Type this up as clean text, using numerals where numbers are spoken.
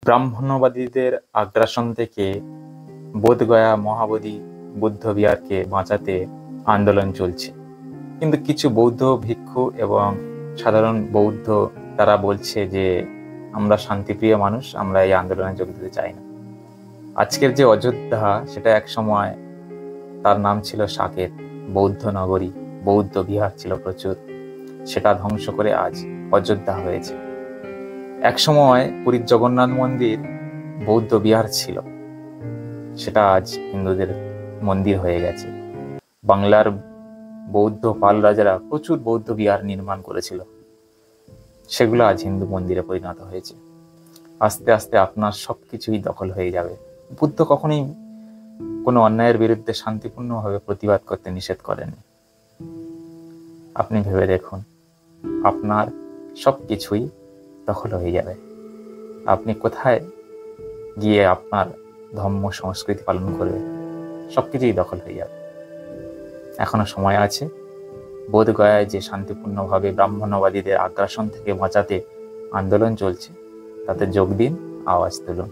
ব্রাহ্মণ্যবাদীদের আগ্রাসন থেকে বোধগয়া মহাবোধি বুদ্ধ বিহারকে বাঁচাতে আন্দোলন চলছে, কিন্তু কিছু বৌদ্ধ ভিক্ষু এবং সাধারণ বৌদ্ধ তারা বলছে যে আমরা শান্তিপ্রিয় মানুষ, আমরা এই আন্দোলনে যোগ দিতে চাই না। আজকের যে অযোধ্যা, সেটা এক সময় তার নাম ছিল সাকেত, বৌদ্ধ নগরী, বৌদ্ধ বিহার ছিল প্রচুর। সেটা ধ্বংস করে আজ অযোধ্যা হয়েছে। এক সময় পুরীর জগন্নাথ মন্দির বৌদ্ধ বিহার ছিল, সেটা আজ হিন্দুদের মন্দির হয়ে গেছে। বাংলার বৌদ্ধ পাল রাজারা প্রচুর বৌদ্ধ বিহার নির্মাণ করেছিল, সেগুলো আজ হিন্দু মন্দিরে পরিণত হয়েছে। আস্তে আস্তে আপনার সবকিছুই দখল হয়ে যাবে। বুদ্ধ কখনোই কোনো অন্যায়ের বিরুদ্ধে শান্তিপূর্ণভাবে প্রতিবাদ করতে নিষেধ করেননি। আপনি ভেবে দেখুন, আপনার সবকিছুই দখল হয়ে যাবে। আপনি কোথায় গিয়ে আপনার ধর্ম সংস্কৃতি পালন করবে? সবকিছুই দখল হয়ে যাবে। এখনো সময় আছে। বোধগয়ায় যে শান্তিপূর্ণভাবে ব্রাহ্মণ্যবাদীদের আগ্রাসন থেকে বাঁচাতে আন্দোলন চলছে, তাতে যোগ দিন, আওয়াজ তুলুন।